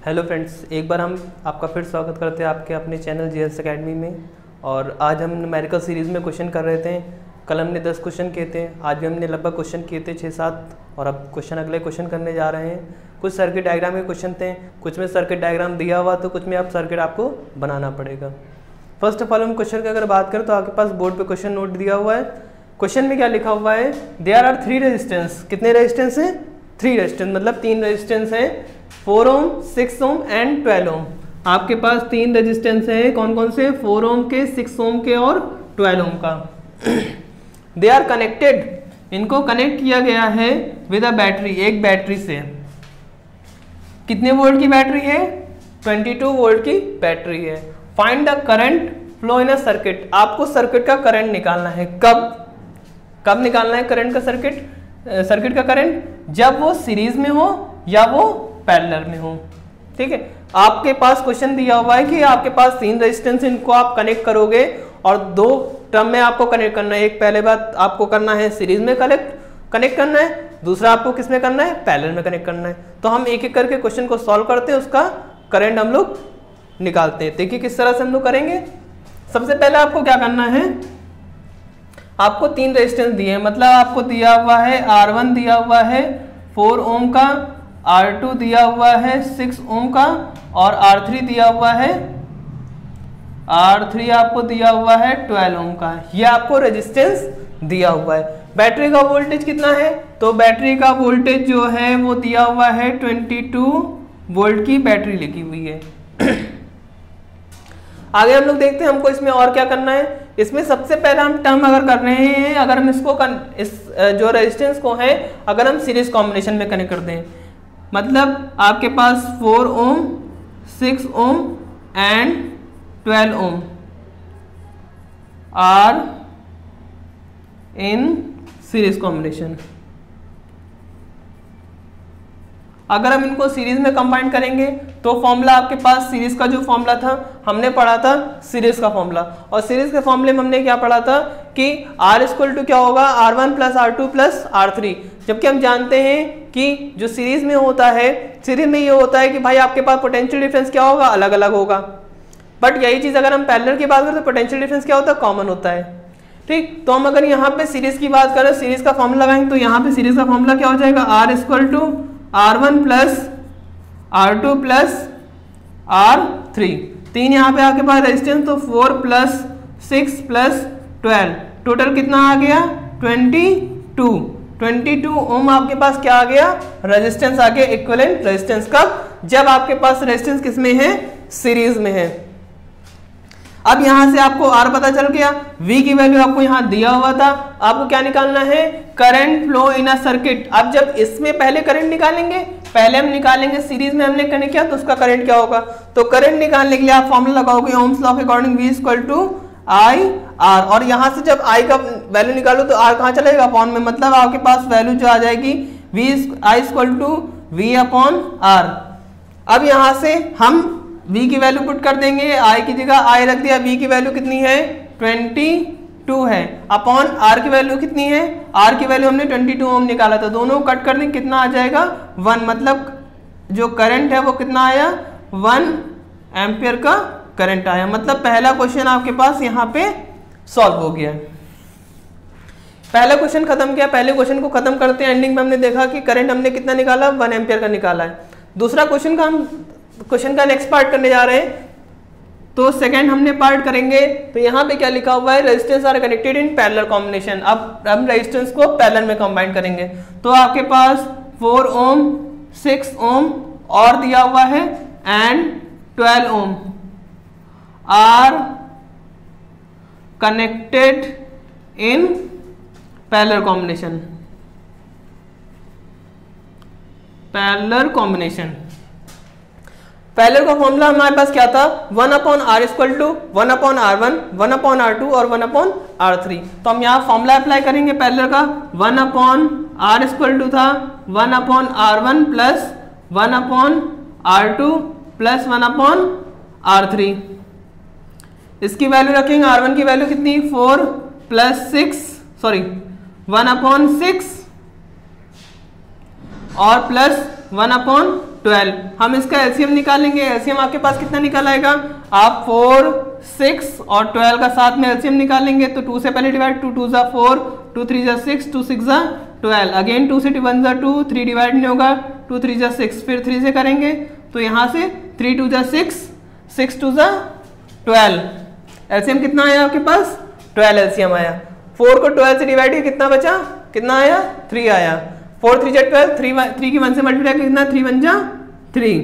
Hello friends, एक बार हम आपका फिर स्वागत करते हैं आपके अपने चैनल जीएस एकेडमी में। और आज हम न्यूमेरिकल सीरीज़ में क्वेश्चन कर रहे थे। कल हमने 10 क्वेश्चन किए थे, आज भी हमने लगभग क्वेश्चन किए थे 6-7 और अब अगले क्वेश्चन करने जा रहे हैं। कुछ सर्किट डायग्राम के क्वेश्चन थे, कुछ में सर्किट डायग्राम दिया हुआ तो कुछ में आप सर्किट आपको बनाना पड़ेगा। फर्स्ट ऑफ ऑल हम क्वेश्चन की अगर बात करें तो आपके पास बोर्ड पे क्वेश्चन नोट दिया हुआ है। क्वेश्चन में क्या लिखा हुआ है, देयर आर 3 रेजिस्टेंस। कितने रेजिस्टेंस हैं? 3 रेजिस्टेंस, मतलब 3 रेजिस्टेंस हैं, 4 ओम, 6 ओम एंड 12 ओम। आपके पास 3 रेजिस्टेंस हैं, कौन कौन से? 4 ओम के, 6 ओम के और 12 ओम का। दे आर कनेक्टेड, इनको कनेक्ट किया गया है विद अ बैटरी, एक बैटरी से। कितने वोल्ट की बैटरी है? 22 वोल्ट की बैटरी है। Find the current flow in a circuit. आपको सर्किट का करंट निकालना है। कब निकालना है करंट का? सर्किट का करंट जब वो सीरीज में हो या वो पैरेलल में हो। ठीक है, आपके पास क्वेश्चन दिया हुआ है कि आपके पास 3 रेजिस्टेंस, इनको आप कनेक्ट करोगे और 2 टर्म में आपको कनेक्ट करना है। एक पहले बात आपको करना है सीरीज में कनेक्ट करना है, दूसरा आपको किस में करना है? पैरेलल में कनेक्ट करना है। तो हम एक एक करके क्वेश्चन को सॉल्व करते हैं, उसका करंट हम लोग निकालते हैं। देखिए किस तरह से हम लोग करेंगे। सबसे पहले आपको क्या करना है, आपको 3 रेजिस्टेंस दिए हैं, मतलब आपको दिया हुआ है R1 दिया हुआ है 4 ओम का, R2 दिया हुआ है 6 ओम का और R3 दिया हुआ है आपको दिया हुआ है 12 ओम का। ये आपको रेजिस्टेंस दिया हुआ है। बैटरी का वोल्टेज कितना है? तो बैटरी का वोल्टेज जो है वो दिया हुआ है 22 वोल्ट की बैटरी लिखी हुई है। आगे हम लोग देखते हैं हमको इसमें और क्या करना है। इसमें सबसे पहले हम टर्म अगर कर रहे हैं, अगर हम इसको इस जो रेजिस्टेंस को है अगर हम सीरीज कॉम्बिनेशन में कनेक्ट करते हैं, मतलब आपके पास 4 ohm, 6 ohm and 12 ohm are in series combination. अगर हम इनको सीरीज में कंबाइन करेंगे तो फॉर्मूला आपके पास सीरीज का जो फॉर्मूला था हमने पढ़ा था सीरीज का फॉर्मूला, और सीरीज के फॉर्मूले में हमने क्या पढ़ा था कि R इक्वल टू क्या होगा? R1 plus R2 plus R3। जबकि हम जानते हैं कि जो सीरीज में होता है, सीरीज में ये होता है कि भाई आपके पास पोटेंशियल डिफरेंस क्या होगा? अलग अलग होगा। बट यही चीज अगर हम पैरेलल की बात करें तो पोटेंशियल डिफरेंस क्या होता है? कॉमन होता है। ठीक, तो हम अगर यहाँ पे सीरीज की बात करें, सीरीज का फॉर्मूला लगाएंगे तो यहाँ पे सीरीज का फॉर्मूला क्या हो जाएगा? R equal to R1 plus R2 plus R3। 3 यहाँ पे आपके पास रेजिस्टेंस, तो 4 प्लस 6 प्लस 12, टोटल कितना आ गया? 22 ओम आपके पास क्या आ गया? रेजिस्टेंस आ गया, इक्विवेलेंट रेजिस्टेंस। कब? जब आपके पास रेजिस्टेंस किस में है? सीरीज में है। अब यहां से आपको R पता चल गया, V की वैल्यू आपको यहां दिया हुआ था। आपको क्या निकालना है? Current flow in a circuit. अब जब इसमें पहले करंट निकालेंगे, पहले हम निकालेंगे सीरीज में हमने कनेक्ट किया तो उसका करंट क्या होगा? तो करंट निकालने के लिए आप फॉर्मूला लगाओगे ओम्स लॉ के according, V equal to I R। और यहां से जब I का वैल्यू निकालो तो R कहां चलेगा? अपॉन में, मतलब आपके पास वैल्यू जो आ जाएगी I equal to V upon R। अब यहां से हम V की वैल्यू पुट कर देंगे, I की जगह I रख दिया। V की वैल्यू कितनी है? 22 है। अपॉन R की वैल्यू कितनी है? R की वैल्यू हमने 22 ओम निकाला था। दोनों कट कर देंगे, कितना आ जाएगा? 1। मतलब जो करंट है वो कितना आया? 1 एम्पियर का करंट आया। मतलब पहला क्वेश्चन आपके पास यहाँ पे सॉल्व हो गया। पहला क्वेश्चन खत्म किया। पहले क्वेश्चन को खत्म करते हैं, एंडिंग में हमने देखा कि करंट हमने कितना निकाला? 1 एम्पियर का निकाला है। दूसरा क्वेश्चन का नेक्स्ट पार्ट करने जा रहे हैं, तो सेकंड हमने पार्ट करेंगे। तो यहाँ पे क्या लिखा हुआ है? Resistance R connected in parallel combination. अब हम रेजिस्टेंस को पैरेलल में कंबाइन करेंगे तो आपके पास 4 ओम, 6 ओम और दिया हुआ है and 12 ohm are connected in parallel combination. Parallel का फॉर्मूला हमारे पास क्या था? 1 upon R equal to 1 upon R1, 1 upon R2 और 1 अपॉन R3। तो हम यहाँ फॉर्मूला अप्लाई करेंगे पैरेलल का। 1 अपॉन R इक्वल टू था 1 upon R1 plus 1 upon R2 plus 1 upon R3। इसकी वैल्यू रखेंगे, R1 की वैल्यू कितनी? 4 प्लस 1 अपॉन 6 और प्लस 1 अपॉन 12। हम इसका एलसीएम निकालेंगे। एलसीएम आपके पास कितना निकल आएगा, आप 4, 6 और 12 का साथ में एलसीएम निकालेंगे तो 2 से पहले डिवाइड, 2 2 4, 2 3 6, 2 6 12, अगेन 2 से 1 2, 3 डिवाइड नहीं होगा, 2 3 6, फिर 3 से करेंगे तो यहाँ से 3 2 6, 6 2 12, एलसीएम कितना आया आपके पास, 12 एलसीएम आया। 4 को 12 से डिवाइड किया कितना बचा, कितना आया, 3 आया। 4 3 12, 3 की 1 से मल्टीप्लाई कितना, 3 1 3,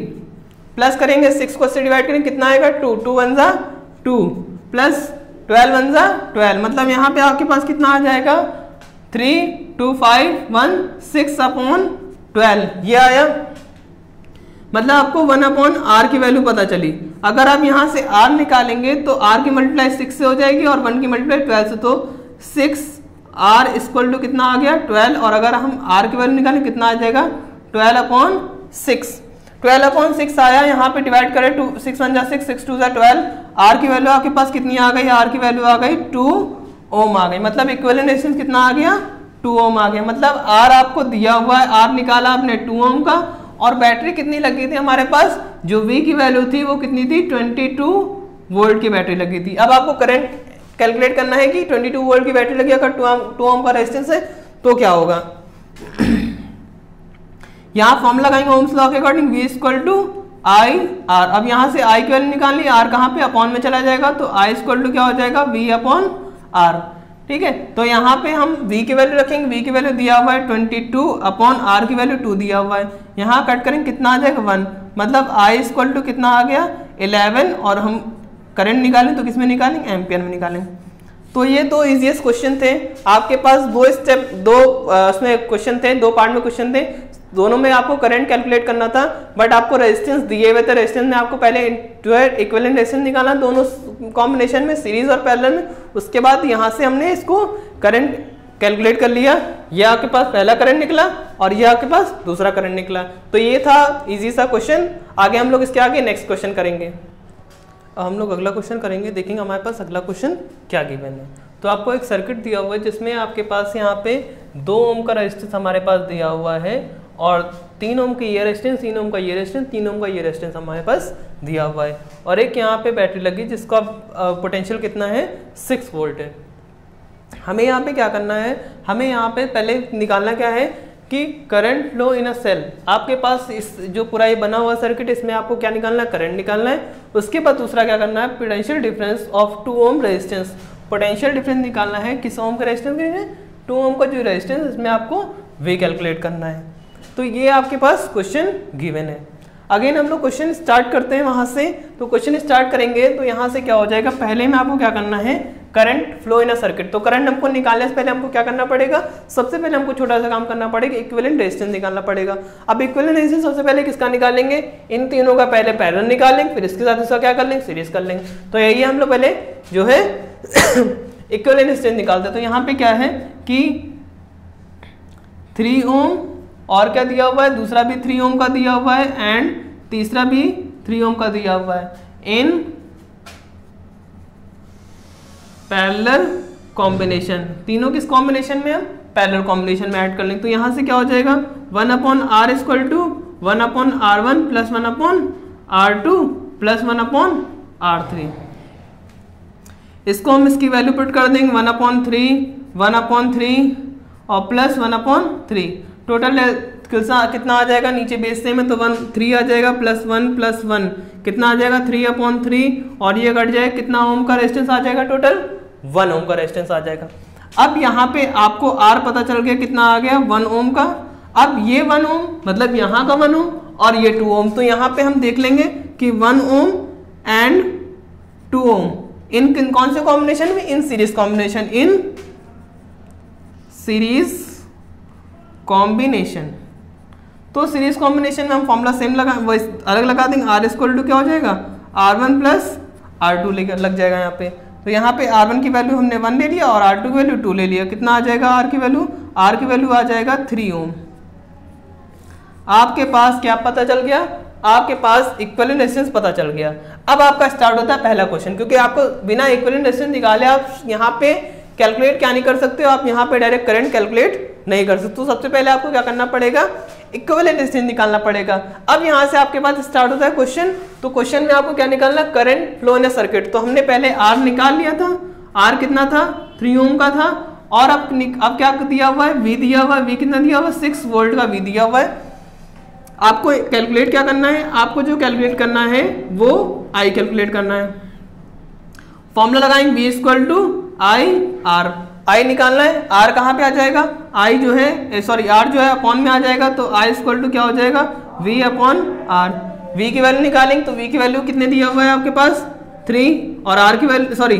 प्लस करेंगे 6 को से डिवाइड करेंगे कितना आएगा, 2 2 1 2, प्लस 12 1 12, मतलब यहाँ पे आपके पास कितना आ जाएगा, 3 2 5 1 6 अपॉन 12, ये आया। मतलब आपको 1/r की वैल्यू पता चली। अगर आप यहाँ से r निकालेंगे तो r की मल्टीप्लाई 6 से हो जाएगी और 1 की मल्टीप्लाई 12 से, तो 6r इक्वल टू कितना आ गया, 12, और अगर हम r की वैल्यू निकालें कितना आ जाएगा, 12/6। 12/6 आया, यहाँ पे डिवाइड करें 6 1 6, 6 2 12, r की वैल्यू आपके पास कितनी आ गई, r की वैल्यू आ गई 2 ओम आ गई। मतलब इक्विवेलेंट रेजिस्टेंस कितना आ गया, 2 ओम आ गया। मतलब r आपको दिया हुआ है, r निकाला आपने 2 ओम का, और बैटरी कितनी लगी थी हमारे पास, जो V की वैल्यू थी वो कितनी थी, 22 वोल्ट की बैटरी लगी थी। अब आपको करंट कैलकुलेट करना है कि 22 वोल्ट की बैटरी लगी, अगर 2 ओम का रेजिस्टेंस है तो क्या होगा। यहाँ फॉर्मूला लगाएंगे ओम्स लॉ के according, V equal to I R. अब यहाँ से I की वैल्यू निकालनी, R कहाँ पे, अपॉन में चला जाएगा, तो I इक्वल टू क्या हो जाएगा, V अपॉन R। ठीक है, तो यहाँ पे हम V की वैल्यू रखेंगे, V की वैल्यू दिया हुआ है 22 अपॉन R की वैल्यू 2 दिया हुआ है। यहाँ कट करेंगे कितना आ जाएगा, 1, मतलब I इक्वल टू कितना आ गया, 11, और हम करंट निकालें तो किसमें निकालेंगे, एम्पियर में निकालेंगे। तो ये दो इजीएस्ट क्वेश्चन थे आपके पास, दो उसमें क्वेश्चन थे, 2 पार्ट में क्वेश्चन थे, दोनों में आपको करंट कैलकुलेट करना था, बट आपको रेजिस्टेंस दिए हुए थे। रेजिस्टेंस में आपको पहले जो है इक्विवेलेंट रेजिस्टेंस निकालना, दोनों कॉम्बिनेशन में, सीरीज और पैरेलल में। उसके बाद यहाँ से हमने इसको करंट कैलकुलेट कर लिया, ये आपके पास पहला करंट निकला और ये आपके पास दूसरा करंट निकला। तो ये था इजी सा क्वेश्चन। आगे हम लोग इसके आगे नेक्स्ट क्वेश्चन करेंगे। अब हम लोग अगला क्वेश्चन करेंगे, देखेंगे हमारे पास अगला क्वेश्चन क्या गिवन है। तो आपको एक सर्किट दिया हुआ है जिसमें आपके पास यहाँ पे 2 ओम का रेजिस्टेंस हमारे पास दिया हुआ है, और 3 ओम की ये रेजिस्टेंस, 3 ओम का ये रेजिस्टेंस, 3 ओम का ये रेजिस्टेंस हमारे पास दिया हुआ है, और एक यहाँ पे बैटरी लगी जिसका पोटेंशियल कितना है, 6 वोल्ट है। हमें यहाँ पे क्या करना है, हमें यहाँ पे पहले निकालना क्या है कि current flow in a cell. आपके पास इस जो पूरा ये बना हुआ सर्किट, इसमें आपको क्या निकालना है, करंट निकालना है। उसके बाद दूसरा क्या करना है, potential difference of 2 ohm resistance. Potential difference निकालना है किस ओम का रेजिस्टेंस के, 2 ओम का जो रेजिस्टेंस, इसमें आपको वे कैलकुलेट करना है। तो ये आपके पास क्वेश्चन गिवन है। अगेन हम लोग क्वेश्चन स्टार्ट करते हैं वहां से। तो क्वेश्चन स्टार्ट करेंगे तो यहाँ से क्या हो जाएगा, पहले में आपको क्या करना है, current flow in a circuit. तो करंट हमको निकालने से पहले हमको क्या करना पड़ेगा, सबसे पहले हमको छोटा सा काम करना पड़ेगा, इक्विवेलेंट रेजिस्टेंस निकालना पड़ेगा। अब इक्विवेलेंट रेजिस्टेंस सबसे पहले किसका निकालेंगे, इन तीनों का पहले पैरेलल निकालेंगे, फिर इसके साथ इसका क्या कर लेंगे, सीरीज कर लेंगे। तो यही हम लोग पहले जो है इक्विवेलेंट रेजिस्टेंस निकालते हैं। तो यहाँ पे क्या है कि 3 ओम और क्या दिया हुआ है, दूसरा भी 3 ओम का दिया हुआ है, एंड तीसरा भी 3 ओम का दिया हुआ है इन पैरेलल कॉम्बिनेशन। तीनों किस कॉम्बिनेशन में, हम पैरेलल कॉम्बिनेशन में ऐड कर लेंगे। तो यहां से क्या हो जाएगा, 1/r equal to 1/r1 plus 1/r2 plus 1/r3। इसको हम इसकी वैल्यू पुट कर देंगे, 1/3 और प्लस 1/3। टोटल कितना आ जाएगा, नीचे बेस सेम है तो 3 आ जाएगा, प्लस 1 कितना आ जाएगा, 3/3, और ये कट जाएगा, कितना ओम का रेजिस्टेंस आ जाएगा, टोटल 1 ओम का रेजिस्टेंस आ जाएगा। अब यहाँ पे आपको R पता चल गया, कितना आ गया, 1 ओम का। अब ये 1 ओम मतलब यहाँ का 1 ओम और ये 2 ओम, तो यहाँ पे हम देख लेंगे कि 1 ओम एंड 2 ओम इन कौन से कॉम्बिनेशन में, इन सीरीज कॉम्बिनेशन, इन सीरीज कॉम्बिनेशन। तो सीरीज कॉम्बिनेशन में हम फॉर्मूला सेम लगा, वो अलग लगा देंगे, R इक्वल टू क्या हो जाएगा, R1 प्लस R2 लग जाएगा यहाँ पे। तो यहाँ पे R1 की वैल्यू हमने 1 ले लिया और R2 की वैल्यू 2 ले लिया। कितना आ जाएगा R की वैल्यू, R की वैल्यू आ जाएगा 3 ओम। आपके पास क्या पता चल गया, आपके पास इक्विवेलेंट रेजिस्टेंस पता चल गया। अब आपका स्टार्ट होता है पहला क्वेश्चन, क्योंकि आपको बिना इक्विवेलेंट रेजिस्टेंस निकाले आप यहाँ पे कैलकुलेट क्या नहीं कर सकते हो, आप यहाँ पे डायरेक्ट करंट कैलकुलेट नहीं कर सकते। तो सबसे पहले आपको क्या करना पड़ेगा, इक्विवेलेंट रेजिस्टेंस निकालना पड़ेगा। अब यहाँ से आपके पास स्टार्ट होता है क्वेश्चन। तो क्वेश्चन में आपको क्या निकालना, करंट फ्लो इन सर्किट। तो हमने पहले आर निकाल लिया था, आर कितना था 3 ओम का था, और अब क्या दिया हुआ है, वी दिया हुआ है। वी कितना दिया हुआ है, 6 वोल्ट का वी दिया हुआ है। आपको कैलकुलेट क्या करना है, आपको जो कैलकुलेट करना है वो आई कैलकुलेट करना है। फॉर्मूला लगाएंगे V equal to I R. I निकालना है, आर कहाँ पे आ जाएगा, आई जो है सॉरी आर जो है अपॉन में आ जाएगा, तो आई इक्वल टू क्या हो जाएगा, वी अपॉन आर। वी की वैल्यू निकालेंगे तो वी की वैल्यू कितने दिया हुआ है आपके पास 3, और आर की वैल्यू सॉरी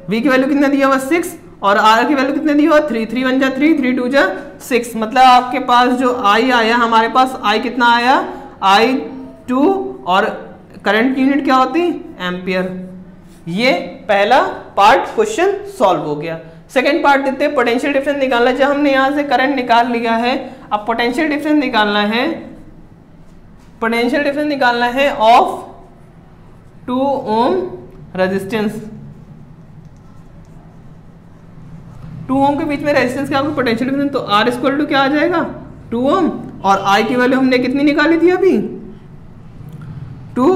वी की वैल्यू कितना दिया हुआ 6, और आर की वैल्यू कितने दिया हुआ 3, 3 1 जा 3, 3 2 जा 6। मतलब आपके पास जो आई आया, हमारे पास आई कितना आया, आई 2, और करंट की यूनिट क्या होती, एम्पियर। ये पहला पार्ट क्वेश्चन सॉल्व हो गया। सेकंड पार्ट देखते हैं, पोटेंशियल डिफरेंस निकालना। जब हमने यहां से करंट निकाल लिया है, अब पोटेंशियल डिफरेंस निकालना है, पोटेंशियल डिफरेंस निकालना है ऑफ 2 ओम रेजिस्टेंस। 2 ओम के बीच में रेजिस्टेंस का आपको पोटेंशियल डिफरेंस, तो आर इक्वल टू क्या आ जाएगा 2 ओम, और आई की वैल्यू हमने कितनी निकाली थी अभी 2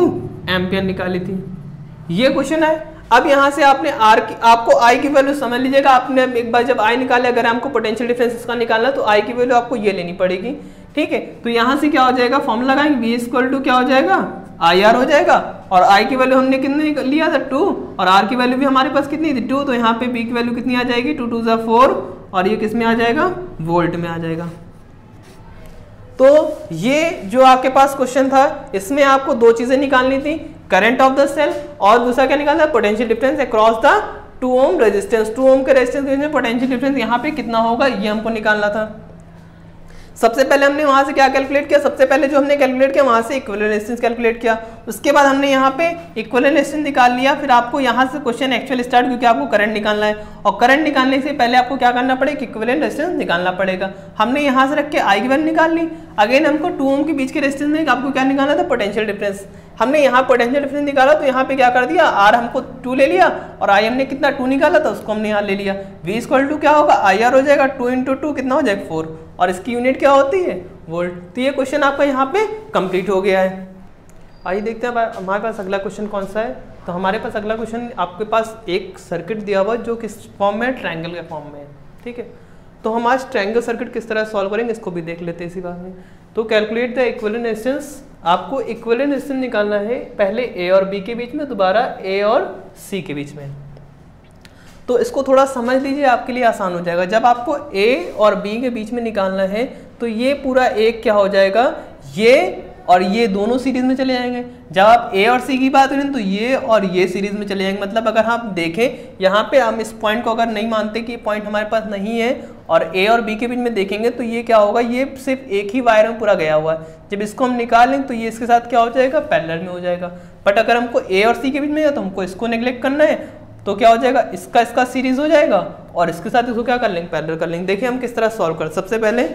एम्पियर निकाली थी। ये क्वेश्चन है। अब यहां से आपने आपको आई की वैल्यू समझ लीजिएगा। आपने एक बार जब आई निकाले, अगर हमको पोटेंशियल डिफरेंस इसका निकालना तो आई की वैल्यू आपको ये लेनी पड़ेगी, ठीक है। तो यहां से क्या हो जाएगा, फॉर्मूला लगाएंगे वी इक्वल टू क्या हो जाएगा आई आर हो जाएगा, और आई की वैल्यू हमने कितने लिया था 2, और आर की वैल्यू भी हमारे पास कितनी थी 2, तो यहाँ पे बी की वैल्यू कितनी आ जाएगी 2 2 जा 4, और ये किस में आ जाएगा, वोल्ट में आ जाएगा। तो ये जो आपके पास क्वेश्चन था, इसमें आपको 2 चीजें निकालनी थी, करंट ऑफ द सेल, और दूसरा क्या निकालना है, potential difference across the 2 ohm resistance. 2 ओम के रेजिस्टेंस में पोटेंशियल डिफरेंस यहाँ पे कितना होगा, ये हमको निकालना था। सबसे पहले हमने वहां से क्या कैलकुलेट किया, सबसे पहले जो हमने कैलकुलेट किया वहां से इक्विवेलेंट रेजिस्टेंस कैलकुलेट किया। उसके बाद हमने यहाँ पे इक्विवेलेंट रेजिस्टेंस निकाल लिया। फिर आपको यहाँ से क्वेश्चन एक्चुअल स्टार्ट, क्योंकि आपको करंट निकालना है, और करंट निकालने से पहले आपको क्या करना पड़ेगा, इक्विवेलेंट रेजिस्टेंस निकालना पड़ेगा। हमने यहाँ से रख के आई की वैल्यू निकाल ली। अगेन हमको 2 ओम के बीच के रेजिस्टेंस में आपको क्या निकालना था, पोटेंशियल डिफरेंस। हमने यहाँ पोटेंशियल डिफरेंस निकाला, तो यहाँ पे क्या कर दिया, आर हमको 2 ले लिया, और आई हमने कितना 2 निकाला था, उसको हमने यहाँ ले लिया। वी इक्वल टू क्या होगा, आई आर हो जाएगा 2 × 2 कितना हो जाएगा 4, और इसकी यूनिट क्या होती है, वोल्ट। तो ये क्वेश्चन आपका यहाँ पे कंप्लीट हो गया है। आइए देखते हैं हमारे पास अगला क्वेश्चन कौन सा है। तो हमारे पास अगला क्वेश्चन, आपके पास एक सर्किट दिया हुआ जो किस फॉर्म में है, ट्रायंगल के फॉर्म में है, ठीक है। तो हम आज ट्रायंगल सर्किट किस तरह सॉल्व करेंगे इसको भी देख लेते हैं इसी बात में। तो कैलकुलेट द इक्विवेलेंट रेजिस्टेंस। आपको इक्विवेलेंट रेजिस्टेंस निकालना है, पहले ए और बी के बीच में, दोबारा ए और सी के बीच में। तो इसको थोड़ा समझ लीजिए, आपके लिए आसान हो जाएगा। जब आपको ए और बी के बीच में निकालना है, तो ये पूरा एक क्या हो जाएगा, ये और ये दोनों सीरीज में चले जाएंगे। जब आप ए और सी की बात करें तो ये और ये सीरीज में चले जाएंगे। मतलब अगर हम देखें यहाँ पे, हम इस पॉइंट को अगर नहीं मानते कि पॉइंट हमारे पास नहीं है, और ए और बी के बीच में देखेंगे तो ये क्या होगा, ये सिर्फ एक ही वायर में पूरा गया हुआ है। जब इसको हम निकालें तो ये इसके साथ क्या हो जाएगा, पैरेलल में हो जाएगा। बट अगर हमको ए और सी के बीच में है तो हमको इसको नेग्लेक्ट करना है, तो क्या हो जाएगा, इसका सीरीज हो जाएगा, और इसके साथ इसको क्या कर लेंगे, पैरेलल कर लेंगे। देखिए हम किस तरह सॉल्व कर, सबसे पहले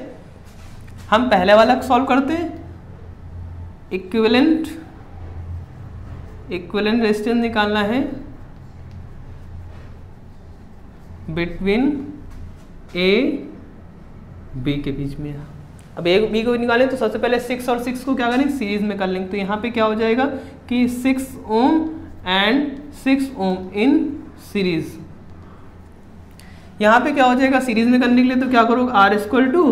हम पहले वाला सॉल्व करते हैं। इक्विवेलेंट रेजिस्टेंस निकालना है बिटवीन ए बी के बीच में। अब ए बी को निकालें तो सबसे पहले 6 और 6 को क्या करेंगे, सीरीज में कर लेंगे। तो यहाँ पे क्या हो जाएगा कि 6 ohm and 6 ohm in series. यहाँ पे क्या हो जाएगा, सीरीज में करने के लिए तो क्या करोगे, are equal to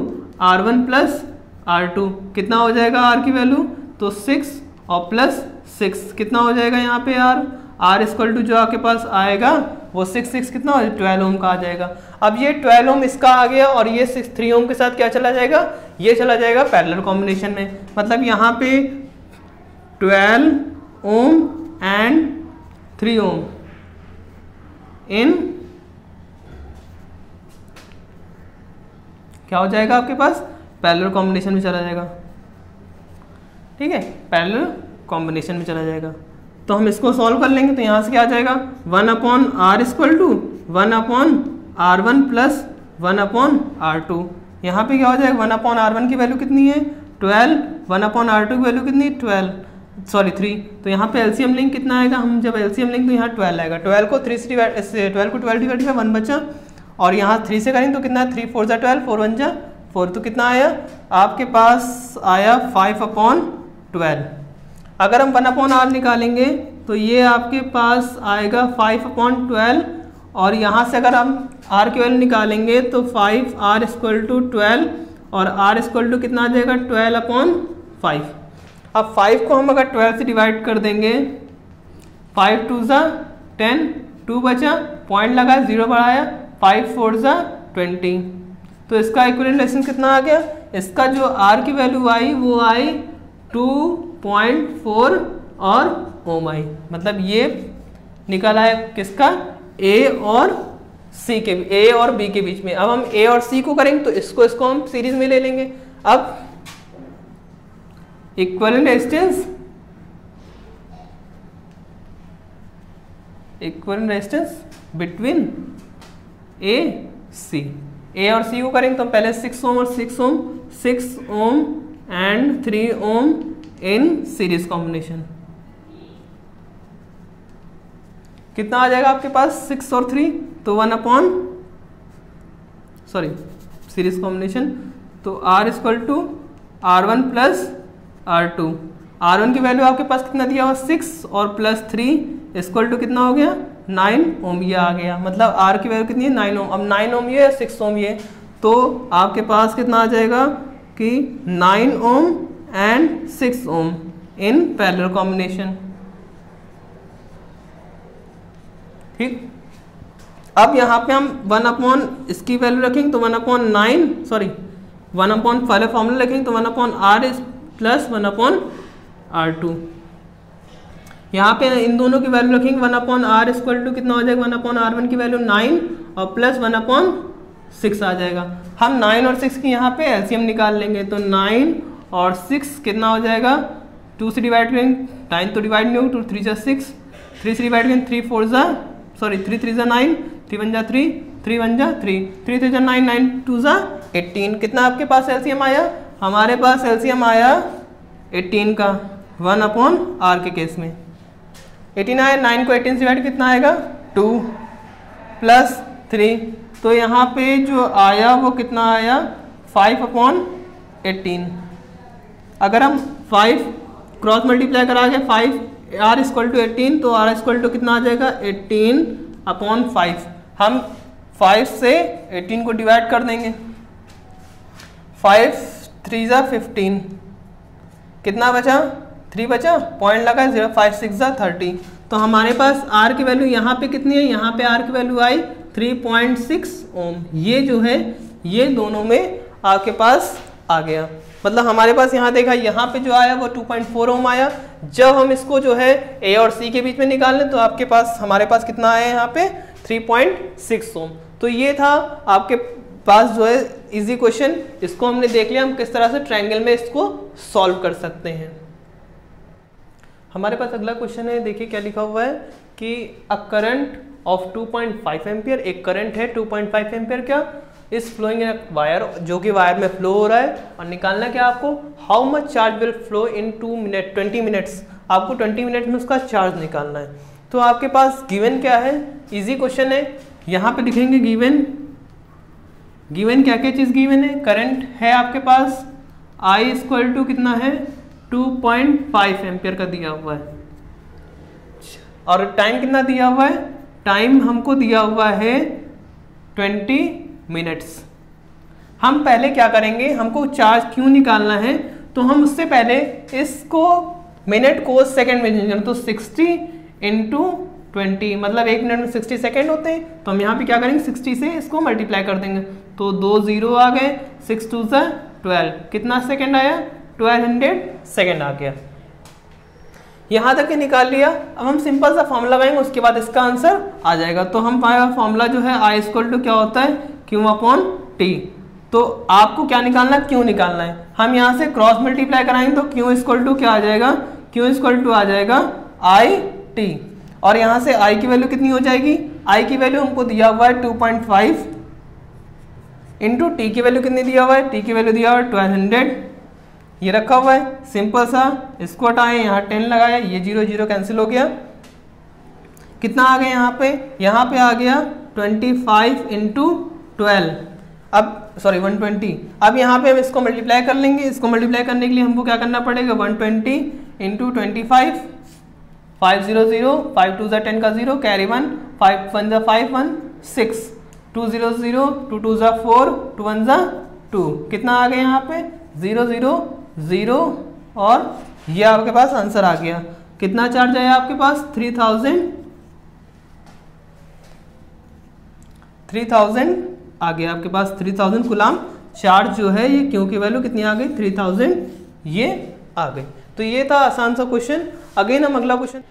R1 plus R2 कितना हो जाएगा, आर की वैल्यू तो 6 और प्लस 6 कितना हो जाएगा यहाँ पे आर इक्वल टू जो आपके पास आएगा वो 6 कितना हो जाएगा, 12 ओम का आ जाएगा। अब ये 12 ओम इसका आ गया, और ये 3 ओम के साथ क्या चला जाएगा, ये चला जाएगा पैरेलल कॉम्बिनेशन में। मतलब यहाँ पे 12 ओम एंड 3 ओम इन क्या हो जाएगा, आपके पास पैरेलल कॉम्बिनेशन में चला जाएगा, ठीक है, पैरेलल कॉम्बिनेशन में चला जाएगा। तो हम इसको सॉल्व कर लेंगे। तो यहाँ से क्या आ जाएगा, 1/r equal to 1/r1 plus 1/r2। यहाँ पे क्या हो जाएगा, 1/r1 की वैल्यू कितनी है 12, 1/r2 की वैल्यू कितनी 3। तो यहाँ पे एलसीएम लिंक कितना आएगा, हम जब एलसीएम लिंक तो यहाँ 12 आएगा। 12 को 12 डिवाइड 1 बचा, और यहाँ 3 से करेंगे तो कितना है, 3 4 जा 12, 4 1 जा 4, तो कितना आया आपके पास आया 5/12। अगर हम 1/r निकालेंगे तो ये आपके पास आएगा 5/12, और यहाँ से अगर हम r की वैल्यू निकालेंगे तो 5r = 12 और r = कितना आ जाएगा 12/5। अब 5 को हम अगर 12 से डिवाइड कर देंगे, 5 2 ज़ा 10, 2 बचा, पॉइंट लगा, 0 बढ़ाया, 5 4 ज़ा 20, तो इसका इक्विवेलेंट रेजिस्टेंस कितना आ गया, इसका जो R की वैल्यू आई वो आई 2.4 और ओम आई। मतलब ये निकला है किसका, A और B के बीच में। अब हम A और C को करेंगे तो इसको हम सीरीज में ले लेंगे। अब इक्विवेलेंट रेजिस्टेंस बिटवीन A और C को करेंगे तो पहले 6 ओम और 6 ohm, 6 ohm and 3 ohm in series combination. कितना आ जाएगा आपके पास 6 और 3, तो सीरीज कॉम्बिनेशन, तो R = R1 + R2। R1 की वैल्यू आपके पास कितना दिया हुआ 6 और +3 = कितना हो गया 9 ओम, ये आ गया। मतलब R की वैल्यू कितनी है 9 ओम। अब 9 ओम ये है, 6 ओम ये, तो आपके पास कितना आ जाएगा कि 9 ohm and 6 ohm in parallel combination. ठीक, अब यहाँ पे हम 1/, इसकी वैल्यू रखेंगे तो 1/9 पहले फॉर्मूला रखेंगे तो 1/r + 1/r2। यहाँ पे इन दोनों की वैल्यू रखेंगे 1/r = कितना हो जाएगा, 1/r1 की वैल्यू 9 और प्लस 1/6 आ जाएगा। हम 9 और 6 की यहाँ पे एलसीएम निकाल लेंगे तो 9 और 6 कितना हो जाएगा, 2 से डिवाइड करेंगे, 9 तो डिवाइड नहीं होगा, 2 3 × 6, 3 से डिवाइड करेंगे, 3 3 × 9, 3 1 = 3, 3 1 = 3, 3 3 = 9, 9 2 = 18। कितना आपके पास एलसीएम आया, हमारे पास एलसीएम आया 18 का 1/r के केस में 18 आया। 9 को 18 से डिवाइड कितना आएगा 2 + 3, तो यहाँ पे जो आया वो कितना आया 5/18। अगर हम 5 क्रॉस मल्टीप्लाई करा के 5r = 18 तो r = कितना आ जाएगा 18/5। हम 5 से 18 को डिवाइड कर देंगे, 5 3 ज़ा 15, कितना बचा 3 बचा, पॉइंट लगा 0, 5 6 ज़ा 30, तो हमारे पास R की वैल्यू यहाँ पे कितनी है, यहाँ पे R की वैल्यू आई 3.6 ओम। ये जो है ये दोनों में आपके पास आ गया। मतलब हमारे पास यहाँ देखा, यहाँ पे जो आया वो 2.4 ओम आया। जब हम इसको जो है A और C के बीच में निकाल लें तो आपके पास हमारे पास कितना आया यहाँ पे 3.6 ओम। तो ये था आपके पास जो है इजी क्वेश्चन, इसको हमने देख लिया हम किस तरह से ट्रायंगल में इसको सॉल्व कर सकते हैं। हमारे पास अगला क्वेश्चन है, देखिए क्या लिखा हुआ है कि अ करंट ऑफ 2.5 एम्पियर, एक करंट है 2.5 एम्पियर क्या इस फ्लोइंग इन वायर, जो कि वायर में फ्लो हो रहा है, और निकालना क्या आपको, how much charge will flow in 20 minutes, आपको 20 मिनट में उसका चार्ज निकालना है। तो आपके पास गिवन क्या है, इजी क्वेश्चन है। यहाँ पे लिखेंगे गिवन क्या क्या चीज़ गिवन है, करंट है आपके पास I = कितना है 2.5 एम्पियर का दिया हुआ है, और टाइम कितना दिया हुआ है, टाइम हमको दिया हुआ है 20 मिनट्स। हम पहले क्या करेंगे, हमको चार्ज क्यों निकालना है, तो हम उससे पहले इसको मिनट को सेकंड में चेंज करें, तो 60 × 20 मतलब 1 मिनट में 60 सेकंड होते हैं। तो हम यहाँ पे क्या करेंगे 60 से इसको मल्टीप्लाई कर देंगे, तो 2 0 आ गए, 6 2 ज़ा 12, कितना सेकंड आया 1200 सेकंड आ गया। यहाँ तक के निकाल लिया। अब हम सिंपल सा फॉर्मूला लगाएंगे, उसके बाद इसका आंसर आ जाएगा। तो हम पाएगा फॉर्मूला जो है I = क्या होता है Q/T। तो आपको क्या निकालना है, Q निकालना है। हम यहाँ से क्रॉस मल्टीप्लाई कराएंगे तो Q = क्या आ जाएगा, Q = आ जाएगा IT, और यहाँ से I की वैल्यू कितनी हो जाएगी, I की वैल्यू हमको दिया हुआ है 2.5 इंटू T की वैल्यू कितनी दिया हुआ है, T की वैल्यू दिया हुआ है 1200, ये रखा हुआ है। सिंपल सा इसको हटाएं, यहाँ 10 लगाया, ये 0 0 कैंसिल हो गया, कितना आ गया यहाँ पे आ गया 25 × 12, अब सॉरी 120, अब यहाँ पे हम इसको मल्टीप्लाई कर लेंगे। इसको मल्टीप्लाई करने के लिए हमको क्या करना पड़ेगा, 120 इंटू 25, 500, 5 2 ज़ा 10 का 0, कैरी 1, 5 1 ज़ा 5 1 6, 200, 2 2 ज़ा 4, 2 1 ज़ा 2, कितना आ गया यहाँ पे 0 0 0, और ये आपके पास आंसर आ गया। कितना चार्ज आया आपके पास 3000 आ गया आपके पास 3000 कुलाम चार्ज जो है, ये क्यू की वैल्यू कितनी आ गई 3000 ये आ गई। तो ये था आसान सा क्वेश्चन। अगेन हम अगला क्वेश्चन,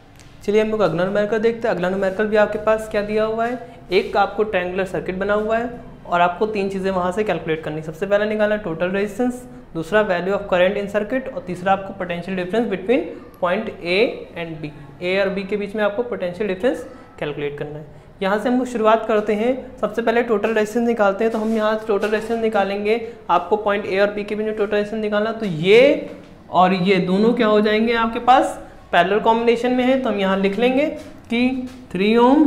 चलिए हम लोग अगला न्यूमेरिकल देखते हैं। अगला न्यूमेरिकल भी आपके पास क्या दिया हुआ है, एक आपको ट्रायंगुलर सर्किट बना हुआ है और आपको तीन चीज़ें वहाँ से कैलकुलेट करनी। सबसे पहले निकालना टोटल रेजिस्टेंस, दूसरा value of current in circuit, और तीसरा आपको potential difference between point A and B, A और बी के बीच में आपको पोटेंशियल डिफरेंस कैलकुलेट करना है। यहाँ से हम लोग शुरुआत करते हैं। सबसे पहले टोटल रेजिस्टेंस निकालते हैं। तो हम यहाँ से टोटल रेजिस्टेंस निकालेंगे, आपको पॉइंट ए और बी के बीच में टोटल रेजिस्टेंस निकालना। तो ये और ये दोनों क्या हो जाएंगे आपके पास पैरेलल कॉम्बिनेशन में है। तो हम यहाँ लिख लेंगे कि 3 ohm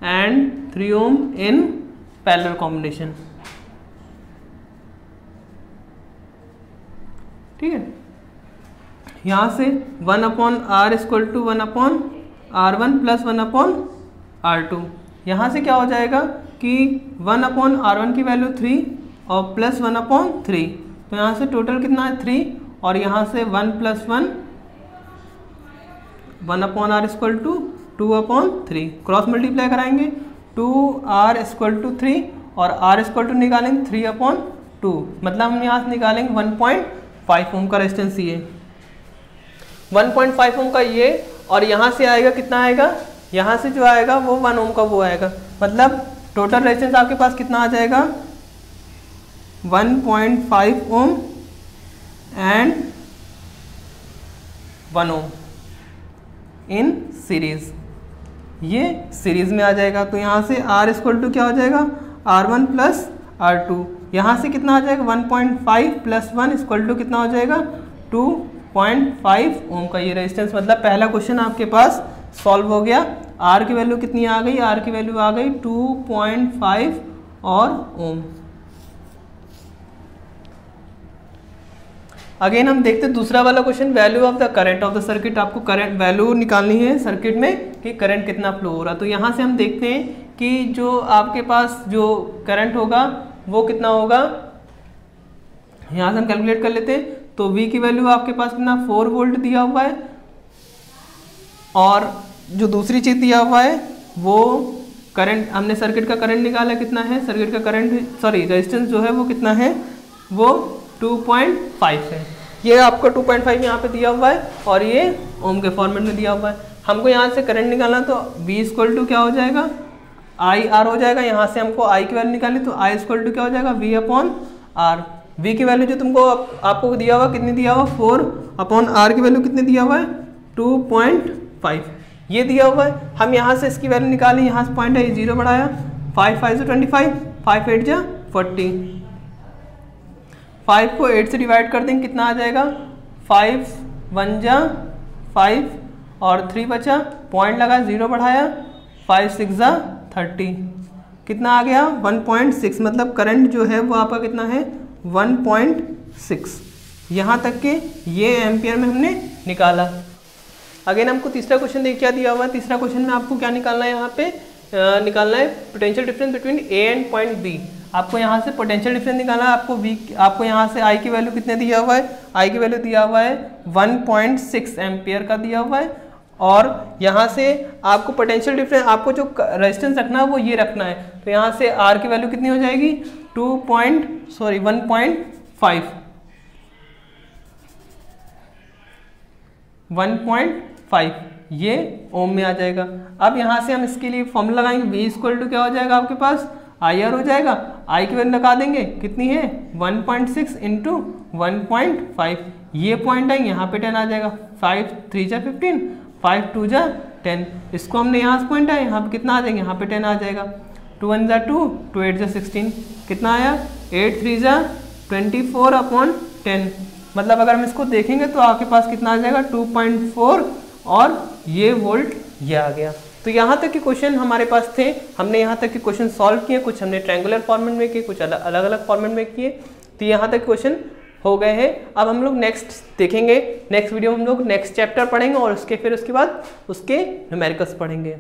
and 3 ohm in parallel combination, ठीक है। यहाँ से 1/r equal to 1/r1 plus 1/r2। यहाँ से क्या हो जाएगा कि 1/r1 की वैल्यू 3 और प्लस 1/3, तो यहाँ से टोटल कितना है 3, और यहाँ से 1 + 1 1/r equal to 2/3, cross multiply कराएंगे 2r इक्वल टू 3 और r इक्वल टू निकालेंगे 3/2, मतलब हम यहाँ से निकालेंगे 1.5 ओम का रेजिस्टेंस, ये 1.5 ओम का ये, और यहाँ से आएगा कितना आएगा, यहाँ से जो आएगा वो 1 ओम का वो आएगा, मतलब टोटल रेजिस्टेंस आपके पास कितना आ जाएगा 1.5 ohm and 1 ohm in series, ये सीरीज में आ जाएगा। तो यहाँ से r इक्वल टू क्या हो जाएगा r1 प्लस r2, यहाँ से कितना आ जाएगा 1.5 प्लस 1 इक्वल टू कितना हो जाएगा 2.5 ओम का ये रेजिस्टेंस। मतलब पहला क्वेश्चन आपके पास सॉल्व हो गया। r की वैल्यू कितनी आ गई, r की वैल्यू आ गई 2.5 और ओम। अगेन हम देखते हैं दूसरा वाला question, value of the current of the circuit. आपको करंट वैल्यू निकालनी है सर्किट में कि करंट कितना फ्लो हो रहा है। तो यहाँ से हम देखते हैं कि जो आपके पास जो करंट होगा वो कितना होगा, यहाँ से हम कैलकुलेट कर लेते हैं। तो V की वैल्यू आपके पास कितना 4 वोल्ट दिया हुआ है, और जो दूसरी चीज़ दिया हुआ है वो करंट, हमने सर्किट का करंट निकाला कितना है, सर्किट का करंट सॉरी रेजिस्टेंस जो है वो कितना है, वो 2.5 है। ये आपको 2.5 यहाँ पे दिया हुआ है और ये ओम के फॉर्मेट में दिया हुआ है। हमको यहाँ से करंट निकालना, तो V इक्वल टू क्या हो जाएगा IR हो जाएगा। यहाँ से हमको I की वैल्यू निकालनी, तो I इक्वल टू क्या हो जाएगा V/R। V की वैल्यू जो तुमको आपको दिया हुआ कितनी दिया हुआ 4/R की वैल्यू कितनी दिया हुआ है 2.5 ये दिया हुआ है। हम यहाँ से इसकी वैल्यू निकालें, यहाँ से पॉइंट है ये 0 बढ़ाया, 5 5 से 25, 5 8 जा 40, 5 को 8 से डिवाइड कर देंगे कितना आ जाएगा 5 1 जा 5 और 3 बचा, पॉइंट लगा 0 बढ़ाया, 5 6 जा 30, कितना आ गया 1.6। मतलब करंट जो है वो आपका कितना है 1.6। यहाँ तक के ये एम्पियर में हमने निकाला। अगेन हमको तीसरा क्वेश्चन देख क्या दिया हुआ है। तीसरा क्वेश्चन में आपको क्या निकालना है, यहाँ पे निकालना है potential difference between A and point B. आपको यहाँ से पोटेंशियल डिफरेंस निकालना है। आपको यहाँ से आई की वैल्यू कितने दिया हुआ है, आई की वैल्यू दिया हुआ है 1.6 एम्पियर का दिया हुआ है, और यहाँ से आपको पोटेंशियल डिफरेंस, आपको जो रेजिस्टेंस रखना है वो ये रखना है। तो यहाँ से आर की वैल्यू कितनी हो जाएगी 1.5 ये ओम में आ जाएगा। अब यहाँ से हम इसके लिए फॉर्मूला लगाएंगे, V इक्वल टू क्या हो जाएगा आपके पास IR हो जाएगा। I की वैल्यू लगा देंगे कितनी है 1.6 इंटू 1.5, ये पॉइंट है यहाँ पे 10 आ जाएगा, 5 3 जा 15, 5 2 जा 10, इसको हमने यहाँ से पॉइंट है यहाँ पे कितना आ जाएगा, यहाँ पे 10 आ जाएगा, 2 1 जा 2, 2 8 जा 16, कितना आया 8 3 जा 24/10। मतलब अगर हम इसको देखेंगे तो आपके पास कितना आ जाएगा 2.4 और ये वोल्ट ये आ गया। तो यहाँ तक के क्वेश्चन हमारे पास थे, हमने यहाँ तक के क्वेश्चन सॉल्व किए, कुछ हमने ट्रायंगुलर फॉर्मेट में किए, कुछ अलग अलग फॉर्मेट में किए। तो यहाँ तक क्वेश्चन हो गए हैं। अब हम लोग नेक्स्ट देखेंगे, नेक्स्ट वीडियो में हम लोग नेक्स्ट चैप्टर पढ़ेंगे और उसके बाद उसके न्यूमेरिकल्स पढ़ेंगे।